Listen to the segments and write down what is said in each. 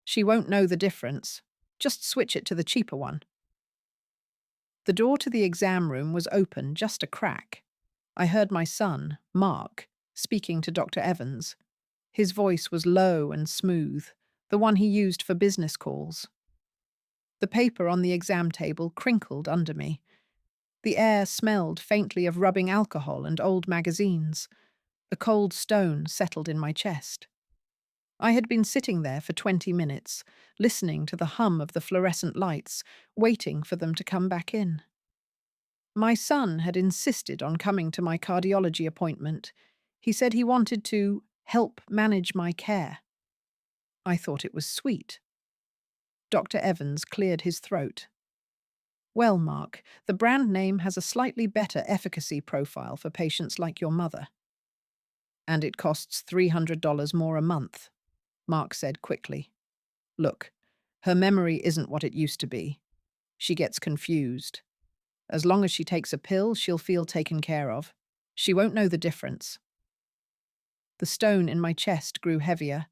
She won't know the difference. Just switch it to the cheaper one." The door to the exam room was open just a crack. I heard my son, Mark, speaking to Dr. Evans. His voice was low and smooth, the one he used for business calls. The paper on the exam table crinkled under me. The air smelled faintly of rubbing alcohol and old magazines. A cold stone settled in my chest. I had been sitting there for 20 minutes, listening to the hum of the fluorescent lights, waiting for them to come back in. My son had insisted on coming to my cardiology appointment. He said he wanted to help manage my care. I thought it was sweet. Dr. Evans cleared his throat. "Well, Mark, the brand name has a slightly better efficacy profile for patients like your mother. And it costs $300 more a month," Mark said quickly. "Look, her memory isn't what it used to be. She gets confused. As long as she takes a pill, she'll feel taken care of. She won't know the difference." The stone in my chest grew heavier.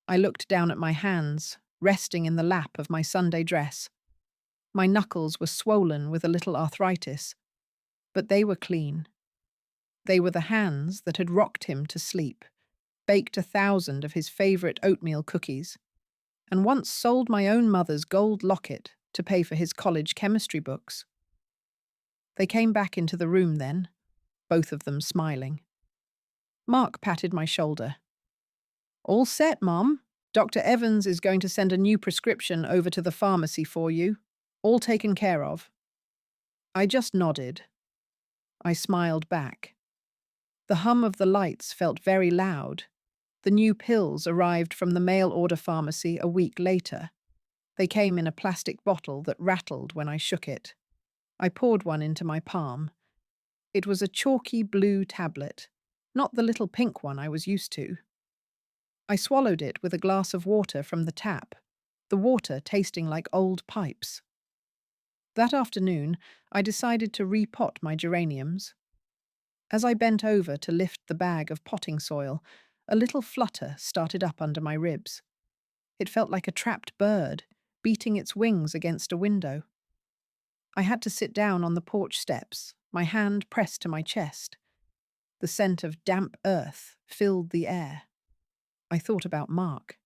I looked down at my hands, resting in the lap of my Sunday dress. My knuckles were swollen with a little arthritis, but they were clean. They were the hands that had rocked him to sleep, baked 1,000 of his favourite oatmeal cookies, and once sold my own mother's gold locket to pay for his college chemistry books. They came back into the room then, both of them smiling. Mark patted my shoulder. "All set, Mom. Dr. Evans is going to send a new prescription over to the pharmacy for you. All taken care of." I just nodded. I smiled back. The hum of the lights felt very loud. The new pills arrived from the mail-order pharmacy a week later. They came in a plastic bottle that rattled when I shook it. I poured one into my palm. It was a chalky blue tablet, not the little pink one I was used to. I swallowed it with a glass of water from the tap, the water tasting like old pipes. That afternoon, I decided to repot my geraniums. As I bent over to lift the bag of potting soil, a little flutter started up under my ribs. It felt like a trapped bird, beating its wings against a window. I had to sit down on the porch steps, my hand pressed to my chest. The scent of damp earth filled the air. I thought about Mark.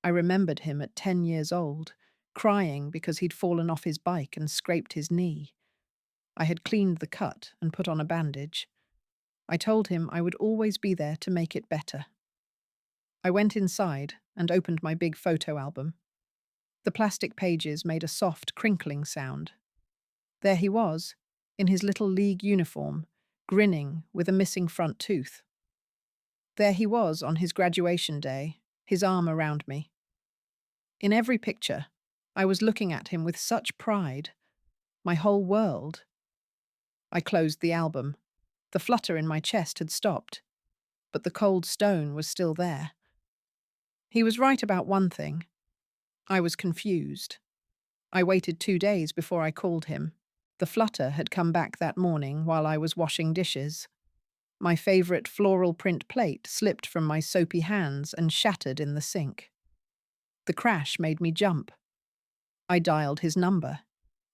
I remembered him at 10 years old, crying because he'd fallen off his bike and scraped his knee. I had cleaned the cut and put on a bandage. I told him I would always be there to make it better. I went inside and opened my big photo album. The plastic pages made a soft, crinkling sound. There he was, in his little league uniform, grinning with a missing front tooth. There he was on his graduation day, his arm around me. In every picture, I was looking at him with such pride. My whole world. I closed the album. The flutter in my chest had stopped, but the cold stone was still there. He was right about one thing. I was confused. I waited 2 days before I called him. The flutter had come back that morning while I was washing dishes. My favourite floral print plate slipped from my soapy hands and shattered in the sink. The crash made me jump. I dialed his number.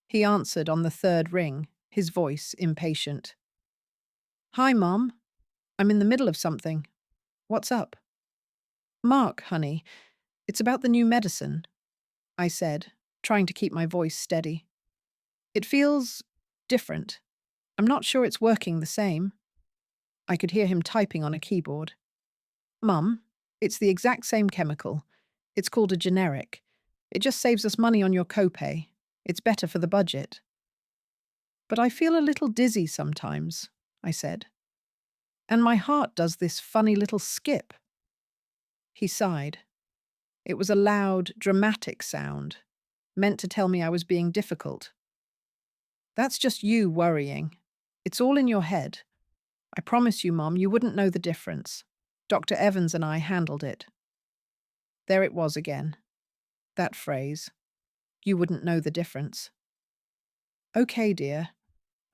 He answered on the third ring, his voice impatient. "Hi, Mom. I'm in the middle of something. What's up?" "Mark, honey, it's about the new medicine," I said, trying to keep my voice steady. "It feels different. I'm not sure it's working the same." I could hear him typing on a keyboard. "Mum, it's the exact same chemical. It's called a generic. It just saves us money on your copay. It's better for the budget." "But I feel a little dizzy sometimes," I said. "And my heart does this funny little skip." He sighed. It was a loud, dramatic sound, meant to tell me I was being difficult. "That's just you worrying. It's all in your head. I promise you, Mom, you wouldn't know the difference. Dr. Evans and I handled it." There it was again. That phrase. You wouldn't know the difference. "Okay, dear,"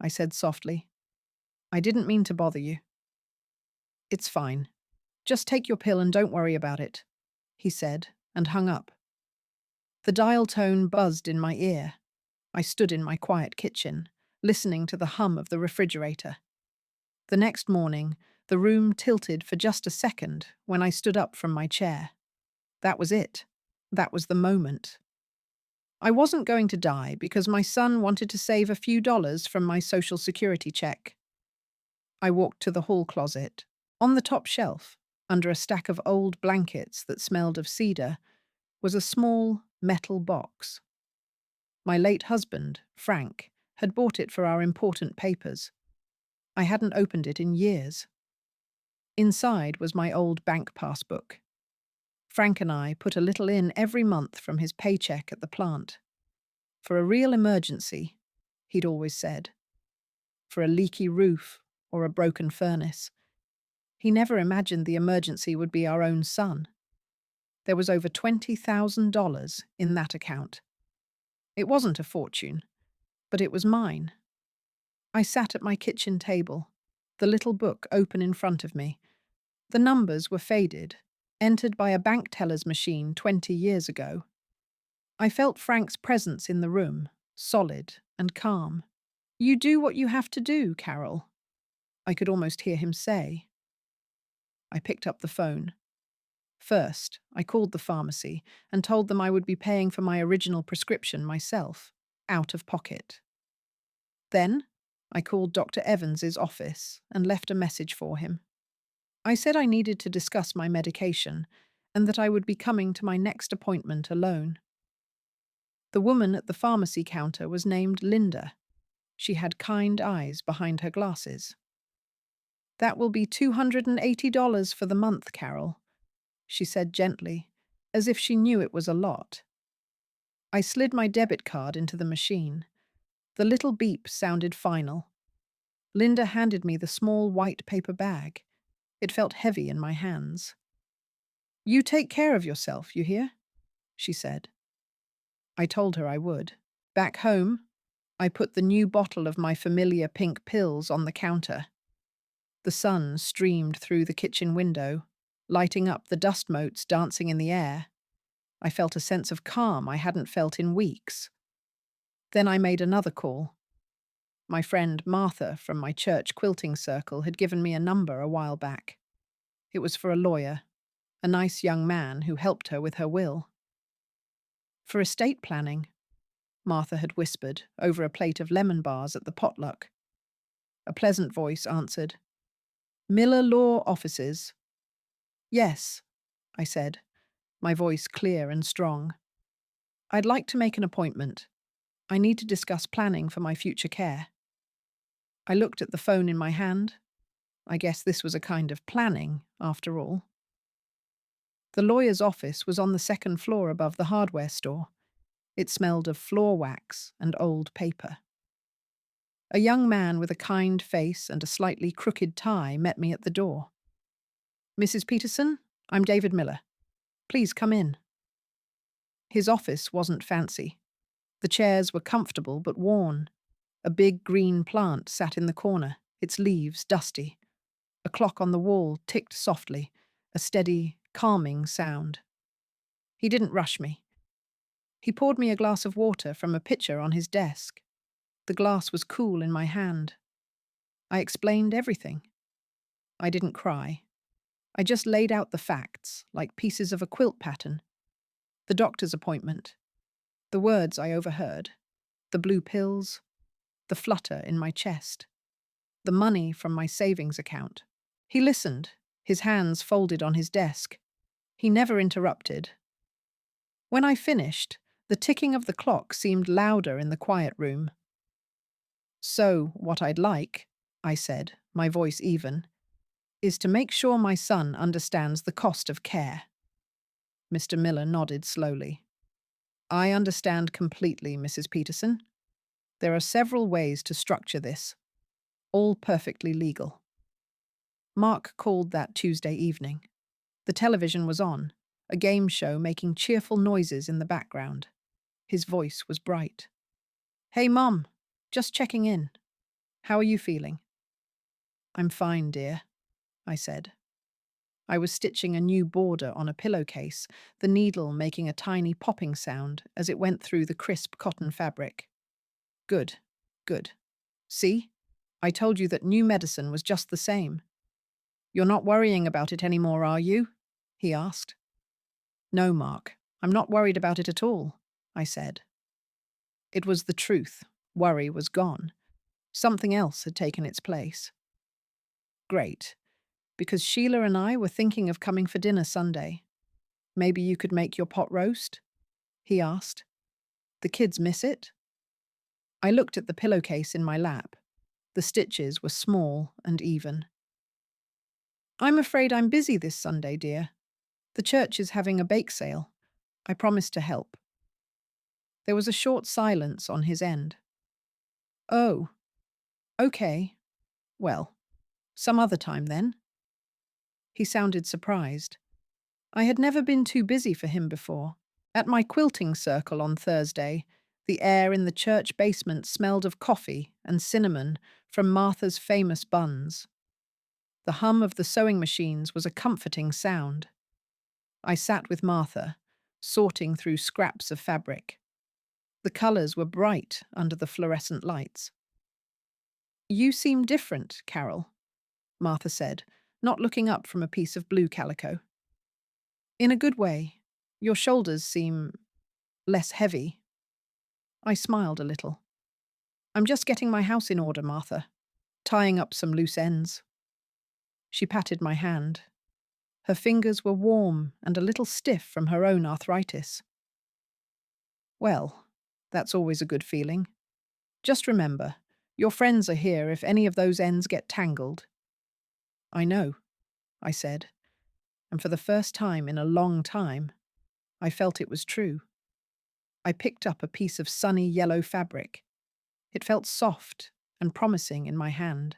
I said softly. "I didn't mean to bother you." "It's fine. Just take your pill and don't worry about it," he said, and hung up. The dial tone buzzed in my ear. I stood in my quiet kitchen, listening to the hum of the refrigerator. The next morning, the room tilted for just a second when I stood up from my chair. That was it. That was the moment. I wasn't going to die because my son wanted to save a few dollars from my Social Security check. I walked to the hall closet. On the top shelf, under a stack of old blankets that smelled of cedar, was a small metal box. My late husband, Frank, had bought it for our important papers. I hadn't opened it in years. Inside was my old bank passbook. Frank and I put a little in every month from his paycheck at the plant. For a real emergency, he'd always said. For a leaky roof or a broken furnace. He never imagined the emergency would be our own son. There was over $20,000 in that account. It wasn't a fortune, but it was mine. I sat at my kitchen table, the little book open in front of me. The numbers were faded, entered by a bank teller's machine 20 years ago. I felt Frank's presence in the room, solid and calm. "You do what you have to do, Carol," I could almost hear him say. I picked up the phone. First, I called the pharmacy and told them I would be paying for my original prescription myself, out of pocket. Then, I called Dr. Evans's office and left a message for him. I said I needed to discuss my medication and that I would be coming to my next appointment alone. The woman at the pharmacy counter was named Linda. She had kind eyes behind her glasses. "That will be $280 for the month, Carol," she said gently, as if she knew it was a lot. I slid my debit card into the machine. The little beep sounded final. Linda handed me the small white paper bag. It felt heavy in my hands. "You take care of yourself, you hear?" she said. I told her I would. Back home, I put the new bottle of my familiar pink pills on the counter. The sun streamed through the kitchen window, lighting up the dust motes dancing in the air. I felt a sense of calm I hadn't felt in weeks. Then I made another call. My friend Martha from my church quilting circle had given me a number a while back. It was for a lawyer, a nice young man who helped her with her will. "For estate planning," Martha had whispered over a plate of lemon bars at the potluck. A pleasant voice answered, "Miller Law Offices." "Yes," I said, my voice clear and strong. "I'd like to make an appointment. I need to discuss planning for my future care." I looked at the phone in my hand. I guess this was a kind of planning, after all. The lawyer's office was on the second floor above the hardware store. It smelled of floor wax and old paper. A young man with a kind face and a slightly crooked tie met me at the door. "Mrs. Peterson, I'm David Miller. Please come in." His office wasn't fancy. The chairs were comfortable but worn. A big green plant sat in the corner, its leaves dusty. A clock on the wall ticked softly, a steady, calming sound. He didn't rush me. He poured me a glass of water from a pitcher on his desk. The glass was cool in my hand. I explained everything. I didn't cry. I just laid out the facts, like pieces of a quilt pattern. The doctor's appointment. The words I overheard. The blue pills. The flutter in my chest. The money from my savings account. He listened, his hands folded on his desk. He never interrupted. When I finished, the ticking of the clock seemed louder in the quiet room. "So, what I'd like," I said, my voice even, "is to make sure my son understands the cost of care." Mr. Miller nodded slowly. "I understand completely, Mrs. Peterson. There are several ways to structure this, all perfectly legal." Mark called that Tuesday evening. The television was on, a game show making cheerful noises in the background. His voice was bright. "Hey, Mom, just checking in. How are you feeling?" "I'm fine, dear," I said. I was stitching a new border on a pillowcase, the needle making a tiny popping sound as it went through the crisp cotton fabric. Good, good. See? I told you that new medicine was just the same. You're not worrying about it anymore, are you? He asked. No, Mark, I'm not worried about it at all, I said. It was the truth. Worry was gone. Something else had taken its place. Great, because Sheila and I were thinking of coming for dinner Sunday. Maybe you could make your pot roast? He asked. The kids miss it? I looked at the pillowcase in my lap. The stitches were small and even. I'm afraid I'm busy this Sunday, dear. The church is having a bake sale. I promised to help. There was a short silence on his end. Oh, okay. Well, some other time then. He sounded surprised. I had never been too busy for him before. At my quilting circle on Thursday, the air in the church basement smelled of coffee and cinnamon from Martha's famous buns. The hum of the sewing machines was a comforting sound. I sat with Martha, sorting through scraps of fabric. The colours were bright under the fluorescent lights. You seem different, Carol, Martha said, not looking up from a piece of blue calico. In a good way. Your shoulders seem less heavy. I smiled a little. I'm just getting my house in order, Martha, tying up some loose ends. She patted my hand. Her fingers were warm and a little stiff from her own arthritis. Well, that's always a good feeling. Just remember, your friends are here if any of those ends get tangled. I know, I said, and for the first time in a long time, I felt it was true. I picked up a piece of sunny yellow fabric. It felt soft and promising in my hand.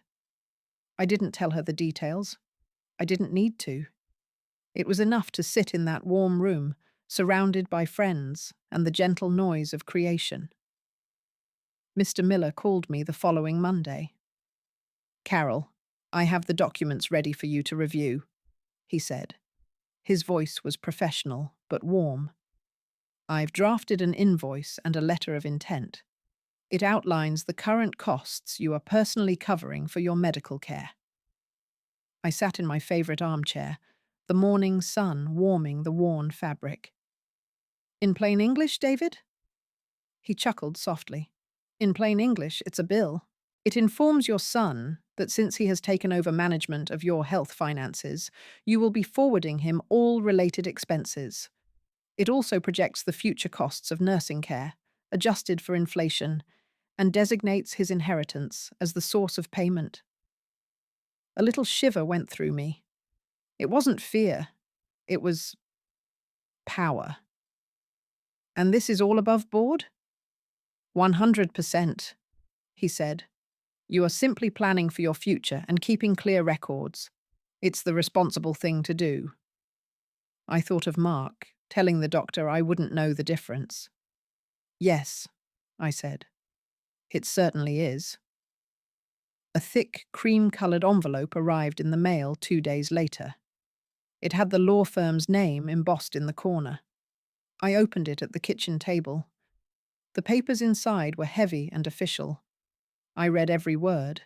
I didn't tell her the details. I didn't need to. It was enough to sit in that warm room, surrounded by friends and the gentle noise of creation. Mr. Miller called me the following Monday. Carol, I have the documents ready for you to review, he said. His voice was professional, but warm. I've drafted an invoice and a letter of intent. It outlines the current costs you are personally covering for your medical care. I sat in my favourite armchair, the morning sun warming the worn fabric. In plain English, David? He chuckled softly. In plain English, it's a bill. It informs your son that since he has taken over management of your health finances, you will be forwarding him all related expenses. It also projects the future costs of nursing care, adjusted for inflation, and designates his inheritance as the source of payment. A little shiver went through me. It wasn't fear. It was power. And this is all above board? 100%, he said. You are simply planning for your future and keeping clear records. It's the responsible thing to do. I thought of Mark, telling the doctor I wouldn't know the difference. Yes, I said. It certainly is. A thick, cream-coloured envelope arrived in the mail 2 days later. It had the law firm's name embossed in the corner. I opened it at the kitchen table. The papers inside were heavy and official. I read every word.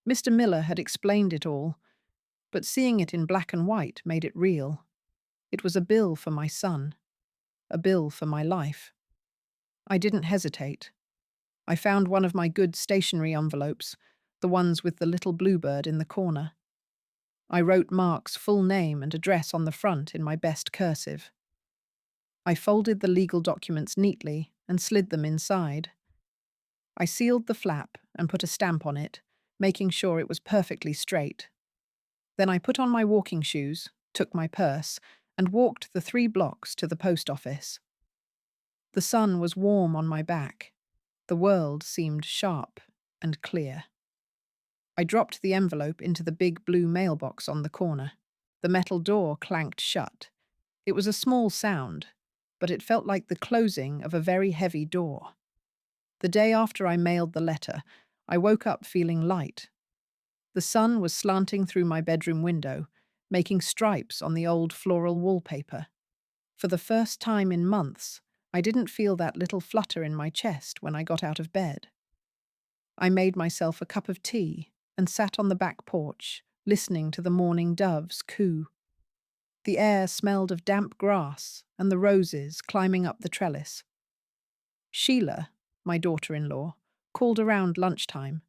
Mr. Miller had explained it all, but seeing it in black and white made it real. It was a bill for my son, a bill for my life. I didn't hesitate. I found one of my good stationery envelopes, the ones with the little bluebird in the corner. I wrote Mark's full name and address on the front in my best cursive. I folded the legal documents neatly and slid them inside. I sealed the flap and put a stamp on it, making sure it was perfectly straight. Then I put on my walking shoes, took my purse, and walked the 3 blocks to the post office. The sun was warm on my back. The world seemed sharp and clear. I dropped the envelope into the big blue mailbox on the corner. The metal door clanked shut. It was a small sound, but it felt like the closing of a very heavy door. The day after I mailed the letter, I woke up feeling light. The sun was slanting through my bedroom window, making stripes on the old floral wallpaper. For the first time in months, I didn't feel that little flutter in my chest when I got out of bed. I made myself a cup of tea and sat on the back porch, listening to the morning doves coo. The air smelled of damp grass and the roses climbing up the trellis. Sheila, my daughter-in-law, called around lunchtime.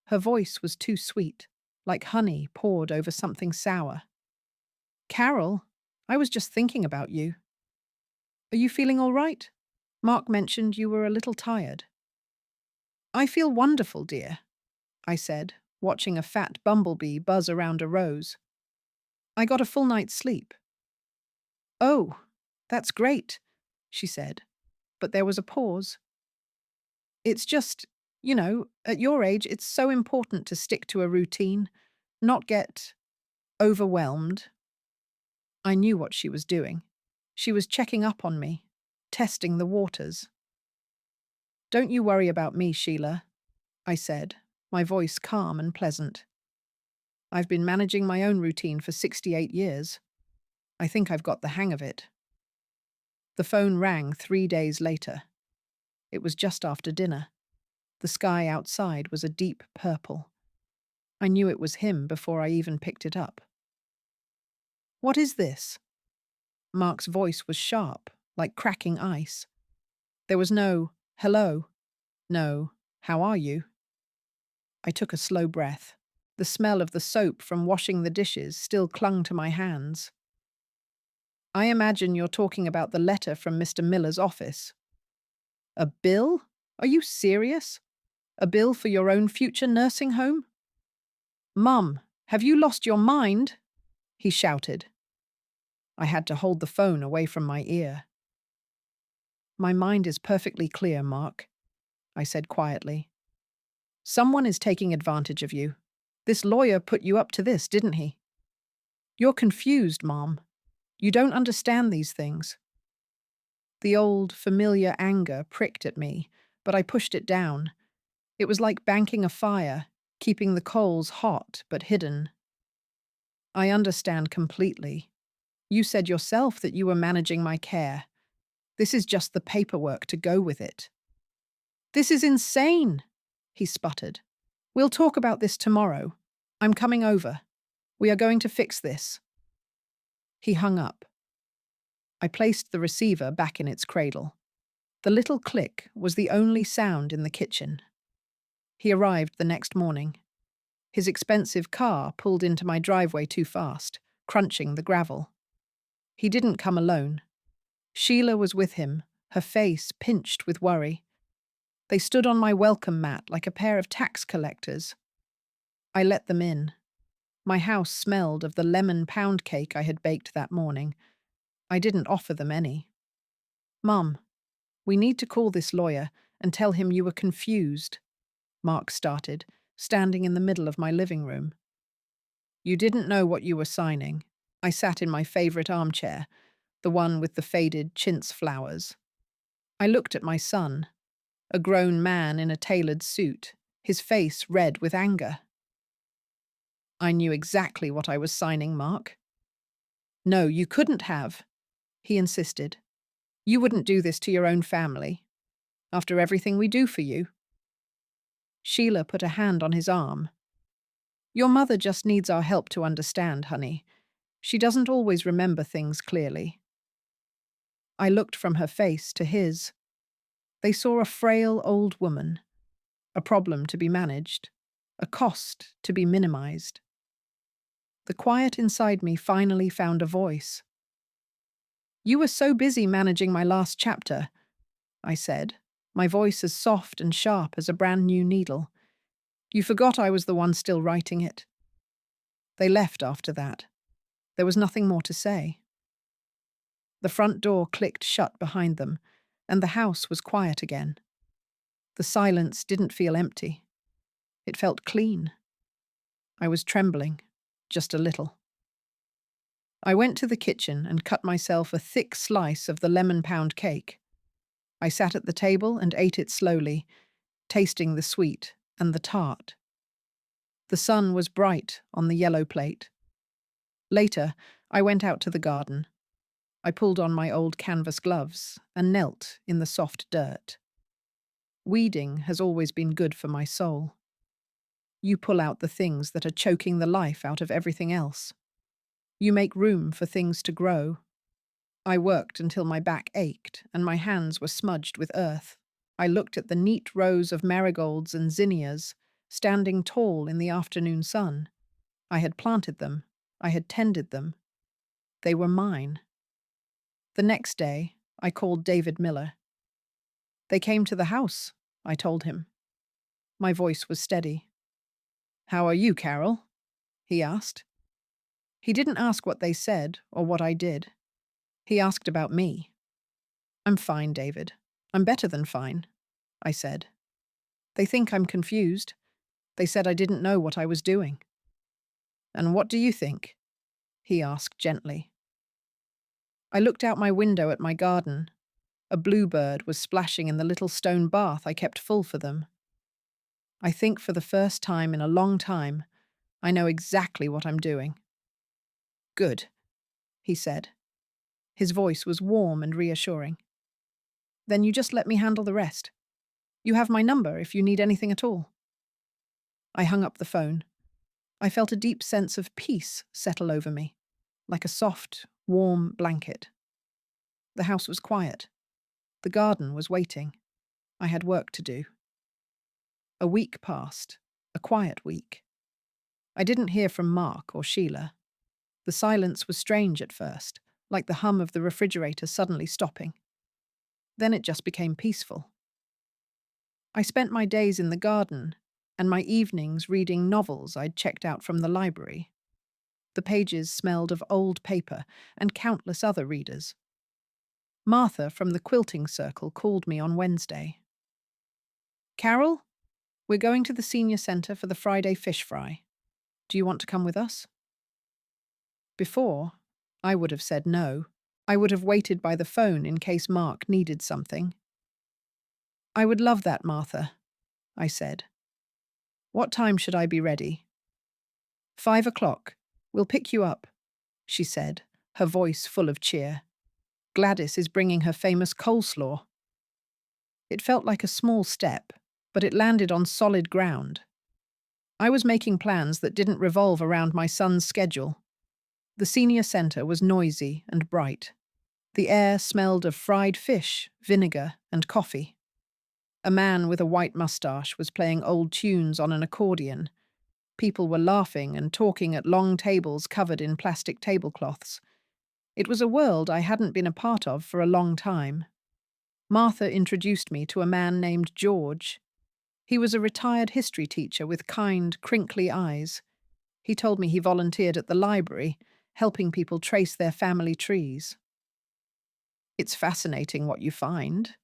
Her voice was too sweet, like honey poured over something sour. "Carol, I was just thinking about you. Are you feeling all right? Mark mentioned you were a little tired." "I feel wonderful, dear," I said, watching a fat bumblebee buzz around a rose. "I got a full night's sleep." "Oh, that's great," she said, but there was a pause. "It's just, at your age, it's so important to stick to a routine, not get overwhelmed." I knew what she was doing. She was checking up on me, testing the waters. "Don't you worry about me, Sheila," I said, my voice calm and pleasant. "I've been managing my own routine for 68 years. I think I've got the hang of it." The phone rang 3 days later. It was just after dinner. The sky outside was a deep purple. I knew it was him before I even picked it up. "What is this?" Mark's voice was sharp, like cracking ice. There was no, "Hello." No, "How are you?" I took a slow breath. The smell of the soap from washing the dishes still clung to my hands. "I imagine you're talking about the letter from Mr. Miller's office." "A bill? Are you serious? A bill for your own future nursing home?" "Mum, have you lost your mind?" he shouted. I had to hold the phone away from my ear. "My mind is perfectly clear, Mark," I said quietly. "Someone is taking advantage of you. This lawyer put you up to this, didn't he?" "You're confused, Mom. You don't understand these things." The old, familiar anger pricked at me, but I pushed it down. It was like banking a fire, keeping the coals hot but hidden. "I understand completely. You said yourself that you were managing my care. This is just the paperwork to go with it." "This is insane," he sputtered. "We'll talk about this tomorrow. I'm coming over. We are going to fix this." He hung up. I placed the receiver back in its cradle. The little click was the only sound in the kitchen. He arrived the next morning. His expensive car pulled into my driveway too fast, crunching the gravel. He didn't come alone. Sheila was with him, her face pinched with worry. They stood on my welcome mat like a pair of tax collectors. I let them in. My house smelled of the lemon pound cake I had baked that morning. I didn't offer them any. "Mum, we need to call this lawyer and tell him you were confused," Mark started, standing in the middle of my living room. "You didn't know what you were signing." I sat in my favorite armchair, the one with the faded chintz flowers. I looked at my son, a grown man in a tailored suit, his face red with anger. "I knew exactly what I was signing, Mark." "No, you couldn't have," he insisted. "You wouldn't do this to your own family, after everything we do for you." Sheila put a hand on his arm. "Your mother just needs our help to understand, honey. She doesn't always remember things clearly." I looked from her face to his. They saw a frail old woman, a problem to be managed, a cost to be minimized. The quiet inside me finally found a voice. "You were so busy managing my last chapter," I said, my voice as soft and sharp as a brand new needle. "You forgot I was the one still writing it." They left after that. There was nothing more to say. The front door clicked shut behind them, and the house was quiet again. The silence didn't feel empty. It felt clean. I was trembling, just a little. I went to the kitchen and cut myself a thick slice of the lemon pound cake. I sat at the table and ate it slowly, tasting the sweet and the tart. The sun was bright on the yellow plate. Later, I went out to the garden. I pulled on my old canvas gloves and knelt in the soft dirt. Weeding has always been good for my soul. You pull out the things that are choking the life out of everything else. You make room for things to grow. I worked until my back ached and my hands were smudged with earth. I looked at the neat rows of marigolds and zinnias standing tall in the afternoon sun. I had planted them. I had tended them. They were mine. The next day, I called David Miller. They came to the house, I told him. My voice was steady. "How are you, Carol?" he asked. He didn't ask what they said or what I did. He asked about me. "I'm fine, David. I'm better than fine," I said. "They think I'm confused. They said I didn't know what I was doing." "And what do you think?" he asked gently. I looked out my window at my garden. A bluebird was splashing in the little stone bath I kept full for them. "I think for the first time in a long time, I know exactly what I'm doing." "Good," he said. His voice was warm and reassuring. "Then you just let me handle the rest. You have my number if you need anything at all." I hung up the phone. I felt a deep sense of peace settle over me, like a soft, warm blanket. The house was quiet. The garden was waiting. I had work to do. A week passed, a quiet week. I didn't hear from Mark or Sheila. The silence was strange at first, like the hum of the refrigerator suddenly stopping. Then it just became peaceful. I spent my days in the garden and my evenings reading novels I'd checked out from the library. The pages smelled of old paper and countless other readers. Martha from the quilting circle called me on Wednesday. "Carol, we're going to the senior centre for the Friday fish fry. Do you want to come with us?" Before, I would have said no. I would have waited by the phone in case Mark needed something. "I would love that, Martha," I said. "What time should I be ready?" 5 o'clock. We'll pick you up," she said, her voice full of cheer. "Gladys is bringing her famous coleslaw." It felt like a small step, but it landed on solid ground. I was making plans that didn't revolve around my son's schedule. The senior centre was noisy and bright. The air smelled of fried fish, vinegar, and coffee. A man with a white moustache was playing old tunes on an accordion. People were laughing and talking at long tables covered in plastic tablecloths. It was a world I hadn't been a part of for a long time. Martha introduced me to a man named George. He was a retired history teacher with kind, crinkly eyes. He told me he volunteered at the library, helping people trace their family trees. "It's fascinating what you find,"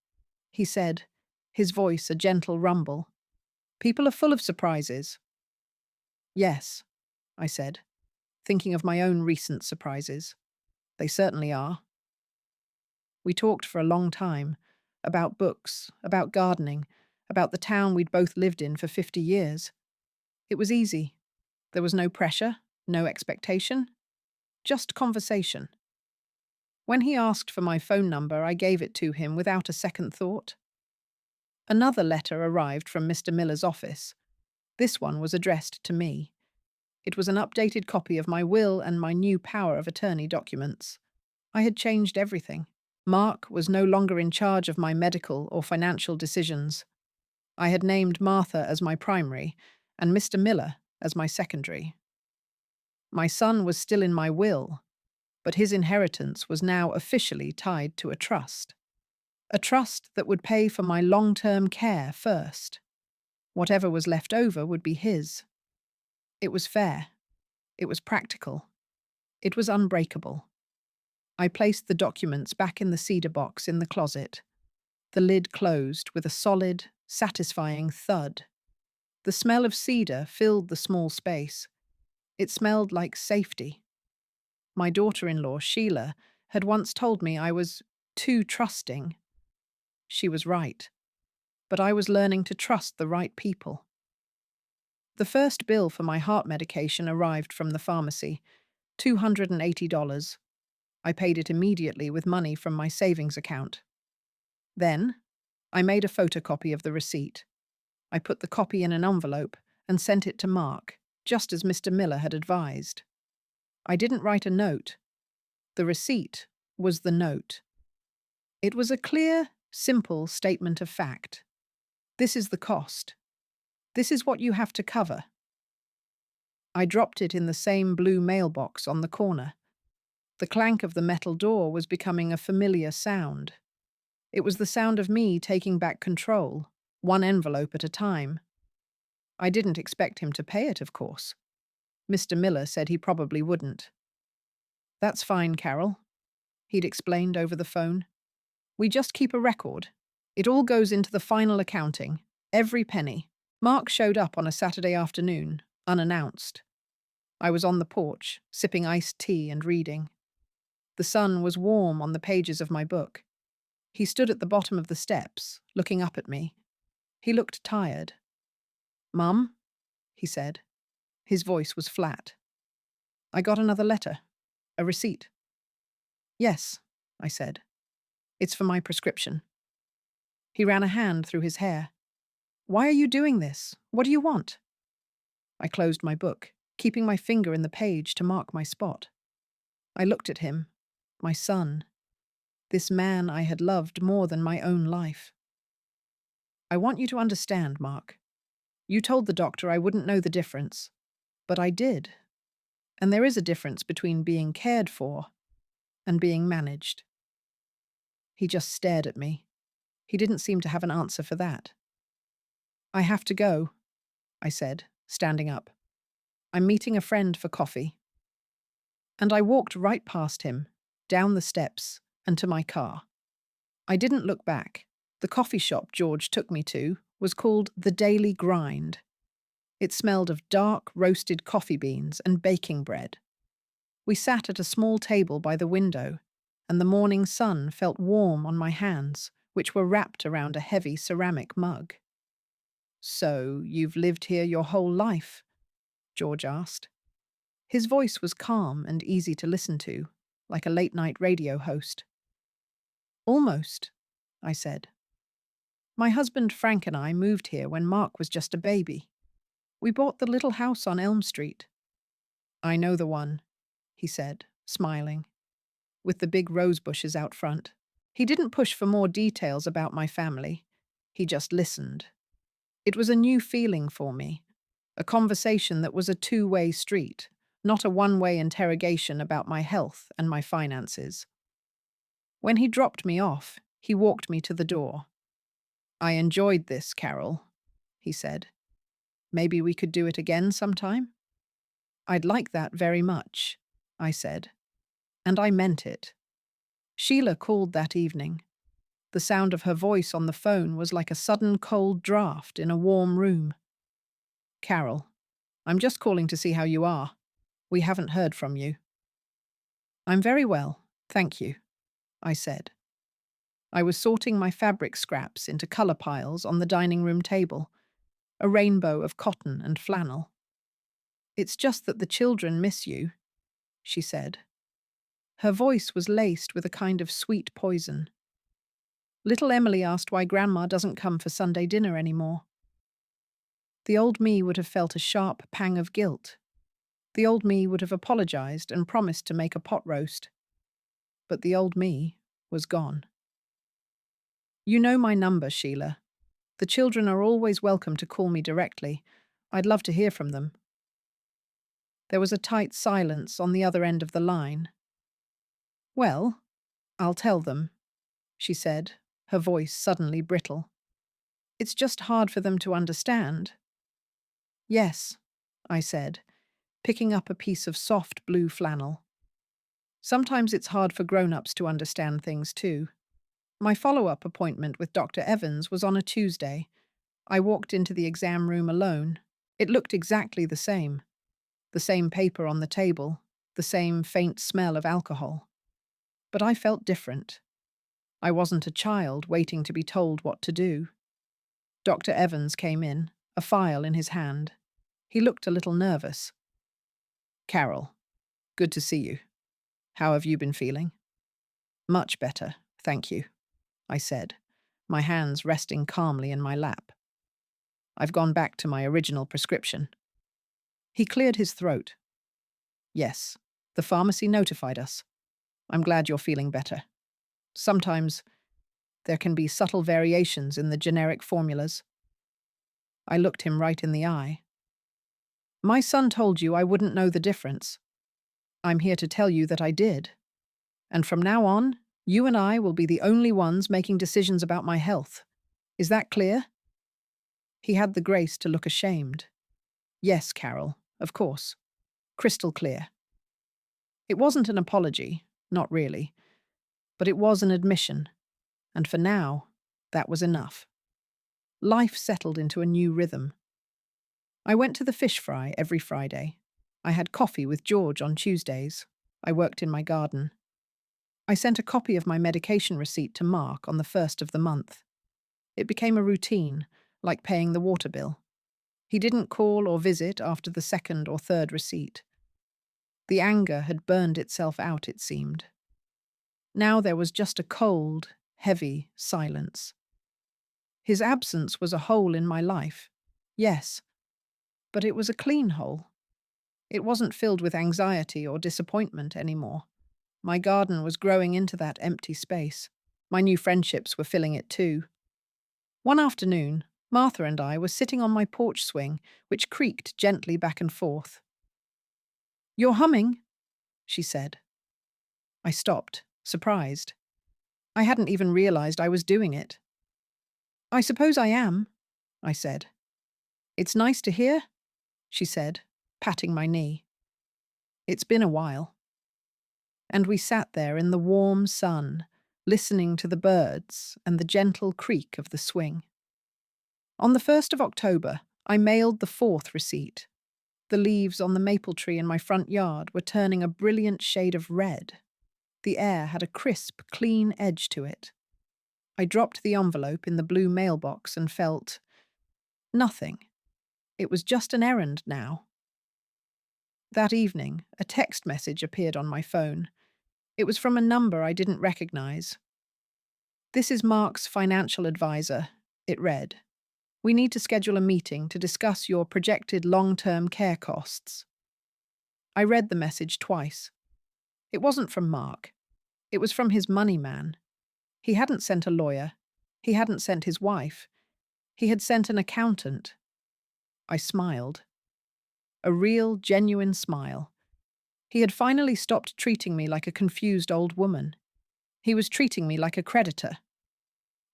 he said, his voice a gentle rumble. "People are full of surprises." "Yes," I said, thinking of my own recent surprises. "They certainly are." We talked for a long time, about books, about gardening, about the town we'd both lived in for 50 years. It was easy. There was no pressure, no expectation, just conversation. When he asked for my phone number, I gave it to him without a second thought. Another letter arrived from Mr. Miller's office. This one was addressed to me. It was an updated copy of my will and my new power of attorney documents. I had changed everything. Mark was no longer in charge of my medical or financial decisions. I had named Martha as my primary and Mr. Miller as my secondary. My son was still in my will, but his inheritance was now officially tied to a trust. A trust that would pay for my long-term care first. Whatever was left over would be his. It was fair. It was practical. It was unbreakable. I placed the documents back in the cedar box in the closet. The lid closed with a solid, satisfying thud. The smell of cedar filled the small space. It smelled like safety. My daughter-in-law, Sheila, had once told me I was too trusting. She was right. But I was learning to trust the right people. The first bill for my heart medication arrived from the pharmacy. $280. I paid it immediately with money from my savings account. Then, I made a photocopy of the receipt. I put the copy in an envelope and sent it to Mark, just as Mr. Miller had advised. I didn't write a note. The receipt was the note. It was a clear, simple statement of fact. This is the cost. This is what you have to cover. I dropped it in the same blue mailbox on the corner. The clank of the metal door was becoming a familiar sound. It was the sound of me taking back control, one envelope at a time. I didn't expect him to pay it, of course. Mr. Miller said he probably wouldn't. "That's fine, Carol," he'd explained over the phone. "We just keep a record. It all goes into the final accounting, every penny." Mark showed up on a Saturday afternoon, unannounced. I was on the porch, sipping iced tea and reading. The sun was warm on the pages of my book. He stood at the bottom of the steps, looking up at me. He looked tired. "Mum," he said. His voice was flat. "I got another letter. A receipt." "Yes," I said. "It's for my prescription." He ran a hand through his hair. "Why are you doing this? What do you want?" I closed my book, keeping my finger in the page to mark my spot. I looked at him, my son, this man I had loved more than my own life. "I want you to understand, Mark. You told the doctor I wouldn't know the difference, but I did. And there is a difference between being cared for and being managed." He just stared at me. He didn't seem to have an answer for that. "I have to go," I said, standing up. "I'm meeting a friend for coffee." And I walked right past him, down the steps, and to my car. I didn't look back. The coffee shop George took me to was called The Daily Grind. It smelled of dark, roasted coffee beans and baking bread. We sat at a small table by the window, and the morning sun felt warm on my hands, which were wrapped around a heavy ceramic mug. "So, you've lived here your whole life?" George asked. His voice was calm and easy to listen to, like a late-night radio host. "Almost," I said. "My husband Frank and I moved here when Mark was just a baby. We bought the little house on Elm Street." "I know the one," he said, smiling, "with the big rose bushes out front." He didn't push for more details about my family. He just listened. It was a new feeling for me, a conversation that was a two-way street, not a one-way interrogation about my health and my finances. When he dropped me off, he walked me to the door. "I enjoyed this, Carol," he said. "Maybe we could do it again sometime?" "I'd like that very much," I said. And I meant it. Sheila called that evening. The sound of her voice on the phone was like a sudden cold draft in a warm room. "Carol, I'm just calling to see how you are. We haven't heard from you." "I'm very well, thank you," I said. I was sorting my fabric scraps into colour piles on the dining room table, a rainbow of cotton and flannel. "It's just that the children miss you," she said. Her voice was laced with a kind of sweet poison. "Little Emily asked why Grandma doesn't come for Sunday dinner anymore." The old me would have felt a sharp pang of guilt. The old me would have apologized and promised to make a pot roast. But the old me was gone. "You know my number, Sheila. The children are always welcome to call me directly. I'd love to hear from them." There was a tight silence on the other end of the line. "Well, I'll tell them," she said, her voice suddenly brittle. "It's just hard for them to understand." "Yes," I said, picking up a piece of soft blue flannel. "Sometimes it's hard for grown-ups to understand things too." My follow-up appointment with Dr. Evans was on a Tuesday. I walked into the exam room alone. It looked exactly the same. The same paper on the table, the same faint smell of alcohol. But I felt different. I wasn't a child waiting to be told what to do. Dr. Evans came in, a file in his hand. He looked a little nervous. "Carol, Good to see you. How have you been feeling? Much better, thank you, I said, my hands resting calmly in my lap. I've gone back to my original prescription. He cleared his throat. Yes, the pharmacy notified us. I'm glad you're feeling better. Sometimes there can be subtle variations in the generic formulas. I looked him right in the eye. My son told you I wouldn't know the difference. I'm here to tell you that I did. And from now on, you and I will be the only ones making decisions about my health. Is that clear? He had the grace to look ashamed. Yes, Carol, of course. Crystal clear. It wasn't an apology, not really, but it was an admission, and for now, that was enough. Life settled into a new rhythm. I went to the fish fry every Friday. I had coffee with George on Tuesdays. I worked in my garden. I sent a copy of my medication receipt to Mark on the first of the month. It became a routine, like paying the water bill. He didn't call or visit after the second or third receipt. The anger had burned itself out, it seemed. Now there was just a cold, heavy silence. His absence was a hole in my life. Yes, but it was a clean hole. It wasn't filled with anxiety or disappointment anymore. My garden was growing into that empty space. My new friendships were filling it too. One afternoon, Martha and I were sitting on my porch swing, which creaked gently back and forth. "You're humming," she said. I stopped, surprised. I hadn't even realized I was doing it. "I suppose I am," I said. "It's nice to hear," she said, patting my knee. "It's been a while." And we sat there in the warm sun, listening to the birds and the gentle creak of the swing. On the 1st of October, I mailed the fourth receipt. The leaves on the maple tree in my front yard were turning a brilliant shade of red. The air had a crisp, clean edge to it. I dropped the envelope in the blue mailbox and felt nothing. It was just an errand now. That evening, a text message appeared on my phone. It was from a number I didn't recognize. "This is Mark's financial advisor," it read. "We need to schedule a meeting to discuss your projected long-term care costs." I read the message twice. It wasn't from Mark. It was from his money man. He hadn't sent a lawyer. He hadn't sent his wife. He had sent an accountant. I smiled. A real, genuine smile. He had finally stopped treating me like a confused old woman. He was treating me like a creditor.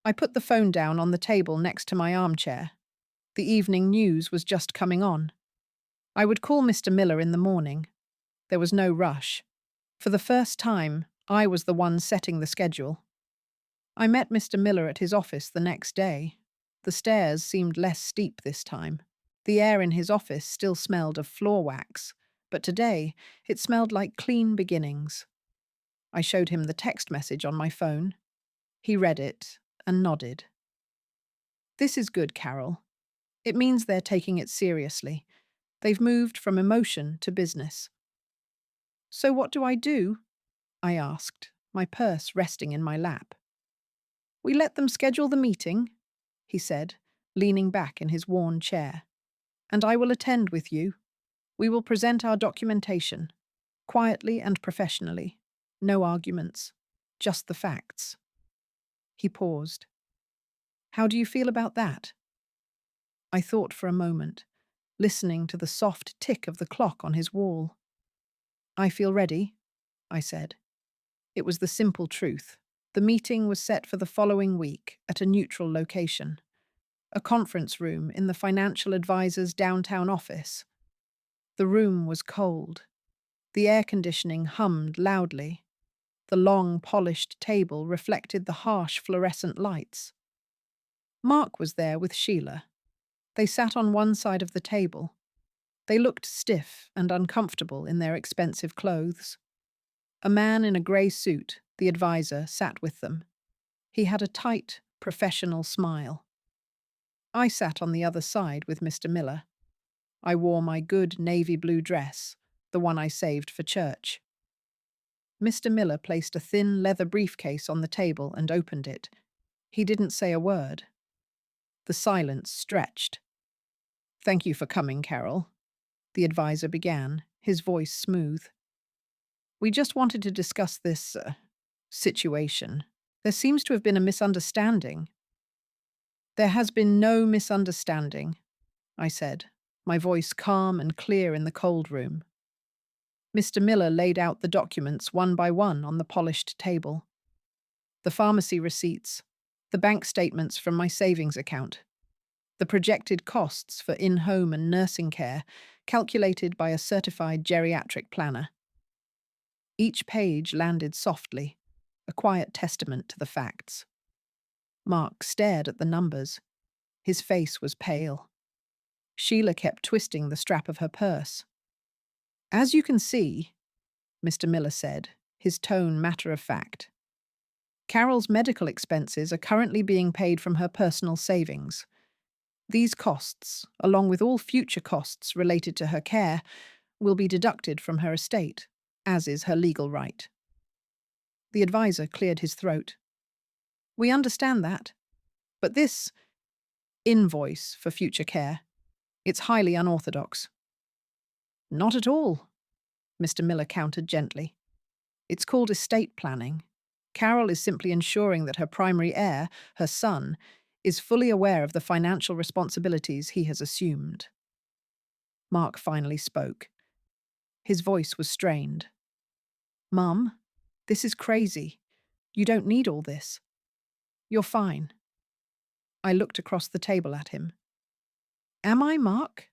I put the phone down on the table next to my armchair. The evening news was just coming on. I would call Mr. Miller in the morning. There was no rush. For the first time, I was the one setting the schedule. I met Mr. Miller at his office the next day. The stairs seemed less steep this time. The air in his office still smelled of floor wax, but today it smelled like clean beginnings. I showed him the text message on my phone. He read it and nodded. "This is good, Carol. It means they're taking it seriously. They've moved from emotion to business." "So what do I do?" I asked, my purse resting in my lap. "We let them schedule the meeting," he said, leaning back in his worn chair. "And I will attend with you. We will present our documentation, quietly and professionally. No arguments, just the facts." He paused. "How do you feel about that?" I thought for a moment, listening to the soft tick of the clock on his wall. "I feel ready," I said. It was the simple truth. The meeting was set for the following week at a neutral location. A conference room in the financial advisor's downtown office. The room was cold. The air conditioning hummed loudly. The long, polished table reflected the harsh fluorescent lights. Mark was there with Sheila. They sat on one side of the table. They looked stiff and uncomfortable in their expensive clothes. A man in a grey suit, the advisor, sat with them. He had a tight, professional smile. I sat on the other side with Mr. Miller. I wore my good navy blue dress, the one I saved for church. Mr. Miller placed a thin leather briefcase on the table and opened it. He didn't say a word. The silence stretched. "Thank you for coming, Carol," the advisor began, his voice smooth. "We just wanted to discuss this situation. There seems to have been a misunderstanding." "There has been no misunderstanding," I said, my voice calm and clear in the cold room. Mr. Miller laid out the documents one by one on the polished table. The pharmacy receipts, the bank statements from my savings account, the projected costs for in-home and nursing care calculated by a certified geriatric planner. Each page landed softly, a quiet testament to the facts. Mark stared at the numbers. His face was pale. Sheila kept twisting the strap of her purse. "As you can see," Mr. Miller said, his tone matter-of-fact, "Carol's medical expenses are currently being paid from her personal savings. These costs, along with all future costs related to her care, will be deducted from her estate, as is her legal right." The advisor cleared his throat. "We understand that. But this invoice for future care, it's highly unorthodox." "Not at all," Mr. Miller countered gently. "It's called estate planning. Carol is simply ensuring that her primary heir, her son, is fully aware of the financial responsibilities he has assumed." Mark finally spoke. His voice was strained. "Mum, this is crazy. You don't need all this. You're fine." I looked across the table at him. "Am I, Mark?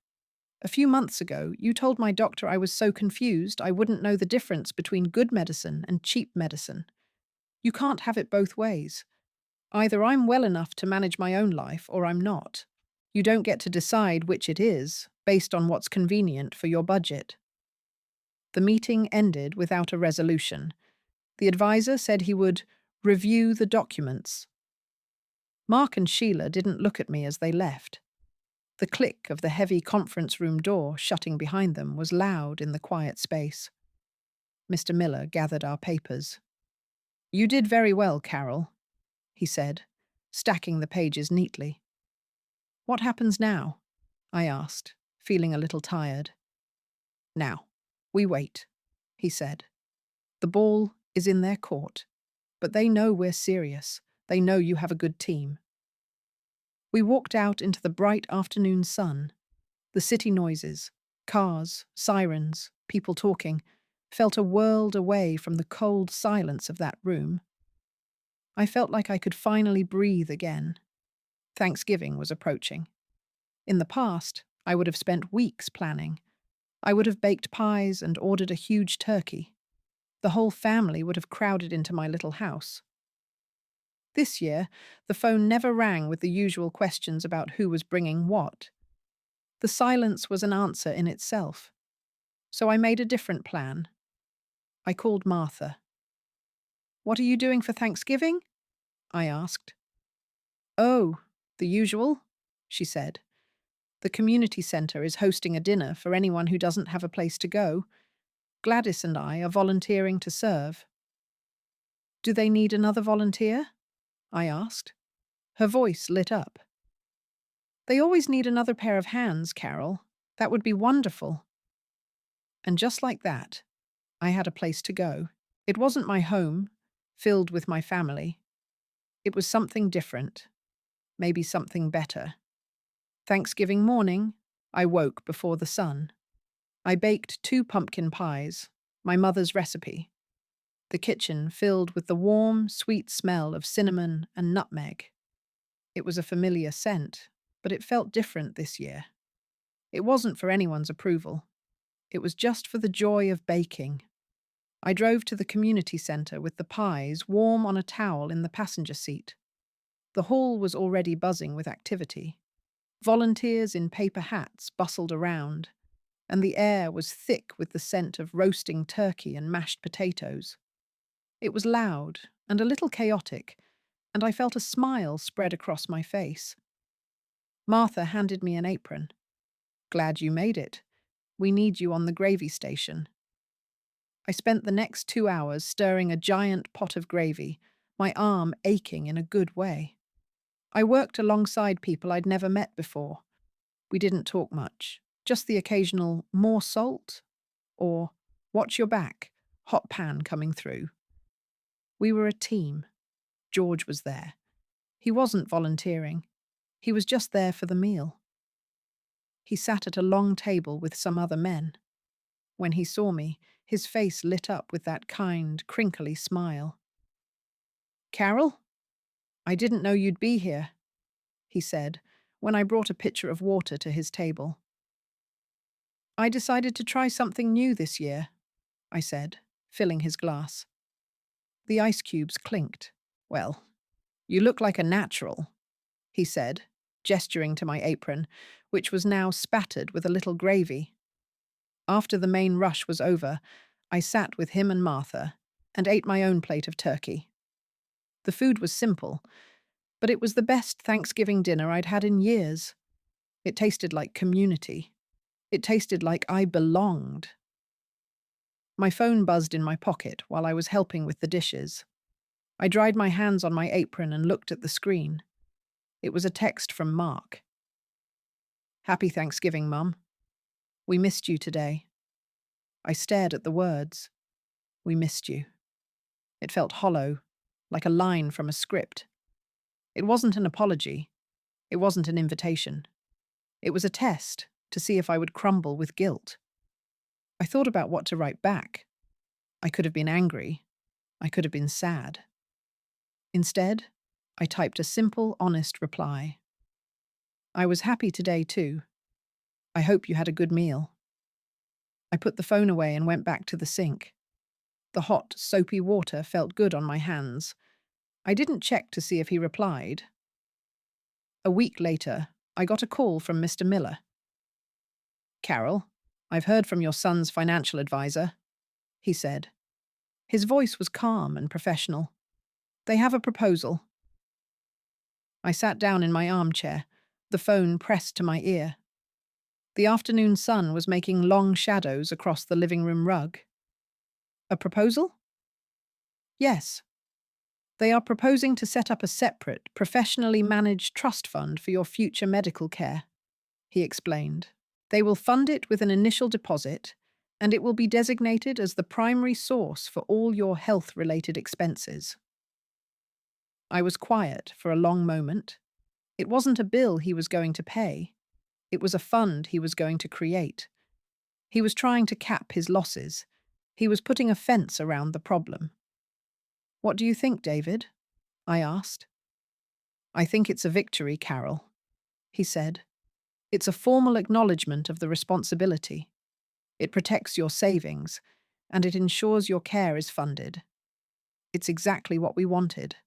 A few months ago, you told my doctor I was so confused I wouldn't know the difference between good medicine and cheap medicine. You can't have it both ways. Either I'm well enough to manage my own life or I'm not. You don't get to decide which it is, based on what's convenient for your budget." The meeting ended without a resolution. The advisor said he would review the documents. Mark and Sheila didn't look at me as they left. The click of the heavy conference room door shutting behind them was loud in the quiet space. Mr. Miller gathered our papers. "You did very well, Carol," he said, stacking the pages neatly. "What happens now?" I asked, feeling a little tired. "Now, we wait," he said. "The ball is in their court, but they know we're serious. They know you have a good team." We walked out into the bright afternoon sun. The city noises, cars, sirens, people talking, felt a world away from the cold silence of that room. I felt like I could finally breathe again. Thanksgiving was approaching. In the past, I would have spent weeks planning. I would have baked pies and ordered a huge turkey. The whole family would have crowded into my little house. This year, the phone never rang with the usual questions about who was bringing what. The silence was an answer in itself. So I made a different plan. I called Martha. "What are you doing for Thanksgiving?" I asked. "Oh, the usual," she said. "The community center is hosting a dinner for anyone who doesn't have a place to go. Gladys and I are volunteering to serve." "Do they need another volunteer?" I asked. Her voice lit up. "They always need another pair of hands, Carol. That would be wonderful." And just like that, I had a place to go. It wasn't my home, filled with my family. It was something different, maybe something better. Thanksgiving morning, I woke before the sun. I baked 2 pumpkin pies, my mother's recipe. The kitchen filled with the warm, sweet smell of cinnamon and nutmeg. It was a familiar scent, but it felt different this year. It wasn't for anyone's approval. It was just for the joy of baking. I drove to the community center with the pies warm on a towel in the passenger seat. The hall was already buzzing with activity. Volunteers in paper hats bustled around, and the air was thick with the scent of roasting turkey and mashed potatoes. It was loud and a little chaotic, and I felt a smile spread across my face. Martha handed me an apron. "Glad you made it. We need you on the gravy station." I spent the next 2 hours stirring a giant pot of gravy, my arm aching in a good way. I worked alongside people I'd never met before. We didn't talk much, just the occasional "more salt" or "watch your back" hot pan coming through. We were a team. George was there. He wasn't volunteering. He was just there for the meal. He sat at a long table with some other men. When he saw me, his face lit up with that kind, crinkly smile. "Carol, I didn't know you'd be here," he said, when I brought a pitcher of water to his table. "I decided to try something new this year," I said, filling his glass. The ice cubes clinked. "Well, you look like a natural," he said, gesturing to my apron, which was now spattered with a little gravy. After the main rush was over, I sat with him and Martha and ate my own plate of turkey. The food was simple, but it was the best Thanksgiving dinner I'd had in years. It tasted like community. It tasted like I belonged. My phone buzzed in my pocket while I was helping with the dishes. I dried my hands on my apron and looked at the screen. It was a text from Mark. "Happy Thanksgiving, Mum. We missed you today." I stared at the words. "We missed you." It felt hollow, like a line from a script. It wasn't an apology. It wasn't an invitation. It was a test to see if I would crumble with guilt. I thought about what to write back. I could have been angry. I could have been sad. Instead, I typed a simple, honest reply. "I was happy today too. I hope you had a good meal." I put the phone away and went back to the sink. The hot, soapy water felt good on my hands. I didn't check to see if he replied. A week later, I got a call from Mr. Miller. "Carol, I've heard from your son's financial advisor," he said. His voice was calm and professional. "They have a proposal." I sat down in my armchair, the phone pressed to my ear. The afternoon sun was making long shadows across the living room rug. "A proposal?" "Yes. They are proposing to set up a separate, professionally managed trust fund for your future medical care," he explained. "They will fund it with an initial deposit, and it will be designated as the primary source for all your health-related expenses." I was quiet for a long moment. It wasn't a bill he was going to pay. It was a fund he was going to create. He was trying to cap his losses. He was putting a fence around the problem. "What do you think, David?" I asked. "I think it's a victory, Carol," he said. "It's a formal acknowledgement of the responsibility. It protects your savings, and it ensures your care is funded. It's exactly what we wanted."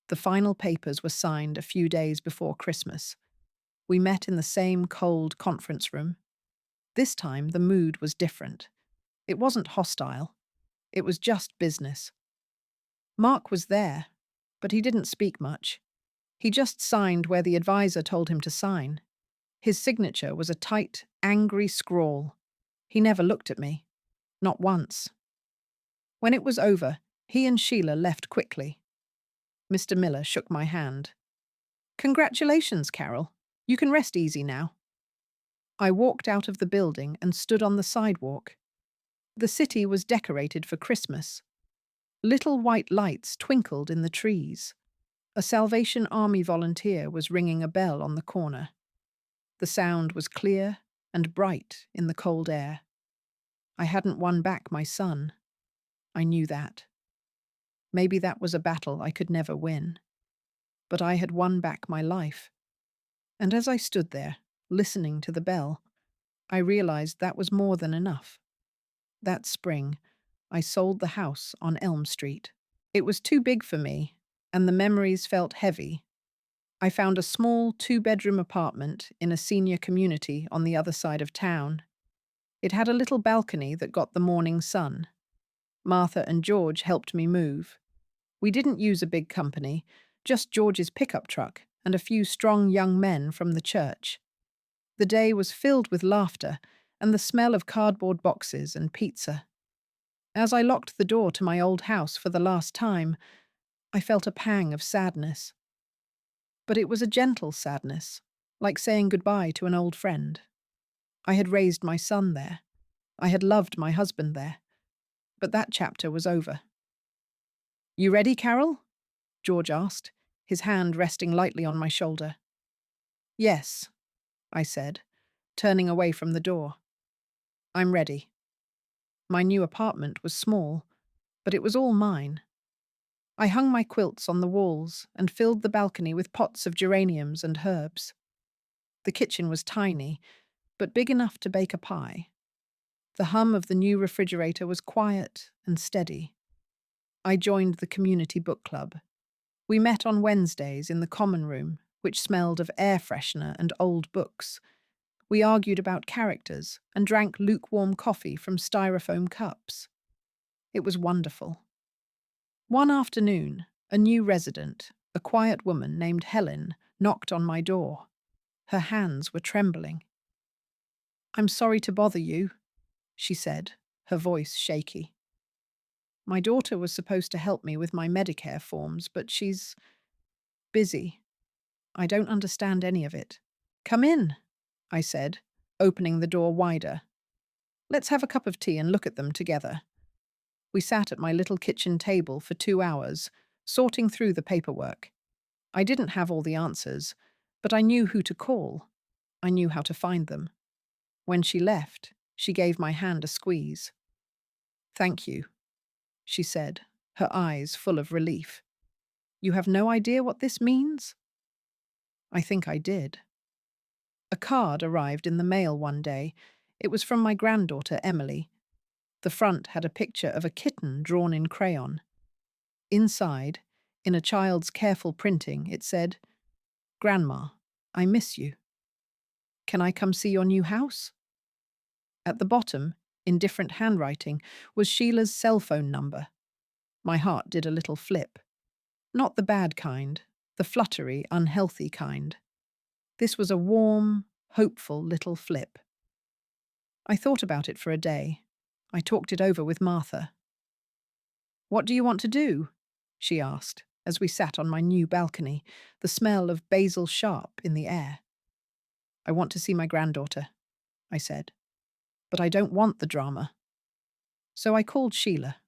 The final papers were signed a few days before Christmas. We met in the same cold conference room. This time the mood was different. It wasn't hostile. It was just business. Mark was there, but he didn't speak much. He just signed where the advisor told him to sign. His signature was a tight, angry scrawl. He never looked at me. Not once. When it was over, he and Sheila left quickly. Mr. Miller shook my hand. "Congratulations, Carol. You can rest easy now." I walked out of the building and stood on the sidewalk. The city was decorated for Christmas. Little white lights twinkled in the trees. A Salvation Army volunteer was ringing a bell on the corner. The sound was clear and bright in the cold air. I hadn't won back my son. I knew that. Maybe that was a battle I could never win. But I had won back my life. And as I stood there, listening to the bell, I realized that was more than enough. That spring, I sold the house on Elm Street. It was too big for me, and the memories felt heavy. I found a small 2-bedroom apartment in a senior community on the other side of town. It had a little balcony that got the morning sun. Martha and George helped me move. We didn't use a big company, just George's pickup truck and a few strong young men from the church. The day was filled with laughter, and the smell of cardboard boxes and pizza. As I locked the door to my old house for the last time, I felt a pang of sadness. But it was a gentle sadness, like saying goodbye to an old friend. I had raised my son there. I had loved my husband there. But that chapter was over. "You ready, Carol?" George asked, his hand resting lightly on my shoulder. "Yes," I said, turning away from the door. "I'm ready." My new apartment was small, but it was all mine. I hung my quilts on the walls and filled the balcony with pots of geraniums and herbs. The kitchen was tiny, but big enough to bake a pie. The hum of the new refrigerator was quiet and steady. I joined the community book club. We met on Wednesdays in the common room, which smelled of air freshener and old books. We argued about characters and drank lukewarm coffee from styrofoam cups. It was wonderful. One afternoon, a new resident, a quiet woman named Helen, knocked on my door. Her hands were trembling. "I'm sorry to bother you," she said, her voice shaky. "My daughter was supposed to help me with my Medicare forms, but she's busy. I don't understand any of it." "Come in," I said, opening the door wider. "Let's have a cup of tea and look at them together." We sat at my little kitchen table for 2 hours, sorting through the paperwork. I didn't have all the answers, but I knew who to call. I knew how to find them. When she left, she gave my hand a squeeze. "Thank you," she said, her eyes full of relief. "You have no idea what this means?" I think I did. A card arrived in the mail one day. It was from my granddaughter, Emily. The front had a picture of a kitten drawn in crayon. Inside, in a child's careful printing, it said, "Grandma, I miss you. Can I come see your new house?" At the bottom, in different handwriting, was Sheila's cell phone number. My heart did a little flip. Not the bad kind, the fluttery, unhealthy kind. This was a warm, hopeful little flip. I thought about it for a day. I talked it over with Martha. "What do you want to do?" she asked, as we sat on my new balcony, the smell of basil sharp in the air. "I want to see my granddaughter," I said. "But I don't want the drama." So I called Sheila.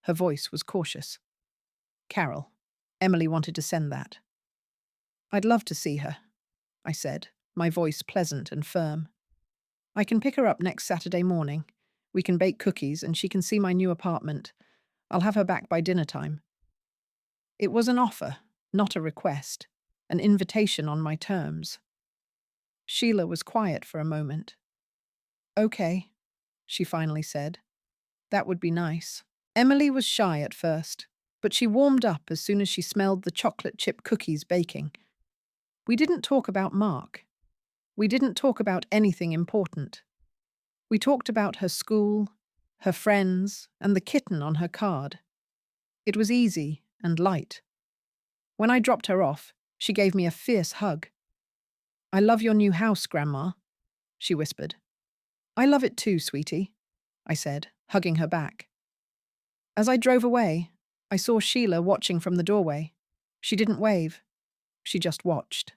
Her voice was cautious. "Carol, Emily wanted to send that." "I'd love to see her," I said, my voice pleasant and firm. "I can pick her up next Saturday morning. We can bake cookies and she can see my new apartment. I'll have her back by dinner time." It was an offer, not a request, an invitation on my terms. Sheila was quiet for a moment. "Okay," she finally said. "That would be nice." Emily was shy at first, but she warmed up as soon as she smelled the chocolate chip cookies baking. We didn't talk about Mark. We didn't talk about anything important. We talked about her school, her friends, and the kitten on her card. It was easy and light. When I dropped her off, she gave me a fierce hug. "I love your new house, Grandma," she whispered. "I love it too, sweetie," I said, hugging her back. As I drove away, I saw Sheila watching from the doorway. She didn't wave. She just watched.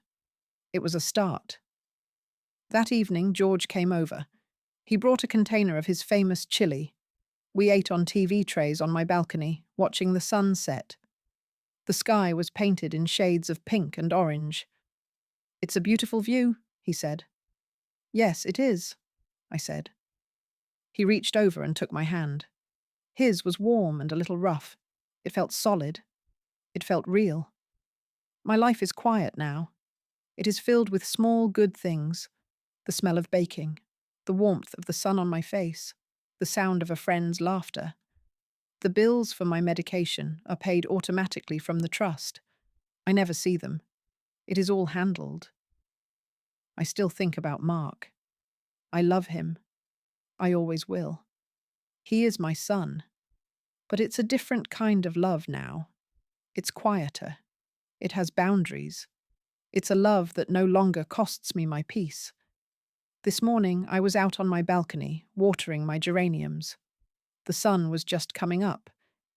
It was a start. That evening, George came over. He brought a container of his famous chili. We ate on TV trays on my balcony, watching the sun set. The sky was painted in shades of pink and orange. "It's a beautiful view," he said. "Yes, it is," I said. He reached over and took my hand. His was warm and a little rough. It felt solid. It felt real. My life is quiet now. It is filled with small, good things. The smell of baking, the warmth of the sun on my face, the sound of a friend's laughter. The bills for my medication are paid automatically from the trust. I never see them. It is all handled. I still think about Mark. I love him. I always will. He is my son. But it's a different kind of love now. It's quieter. It has boundaries. It's a love that no longer costs me my peace. This morning, I was out on my balcony, watering my geraniums. The sun was just coming up,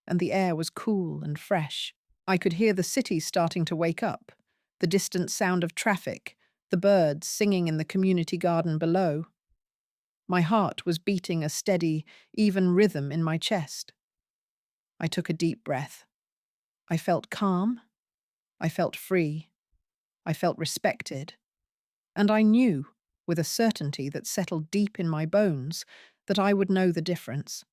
and the air was cool and fresh. I could hear the city starting to wake up, the distant sound of traffic, the birds singing in the community garden below. My heart was beating a steady, even rhythm in my chest. I took a deep breath. I felt calm. I felt free. I felt respected. And I knew, with a certainty that settled deep in my bones, that I would know the difference.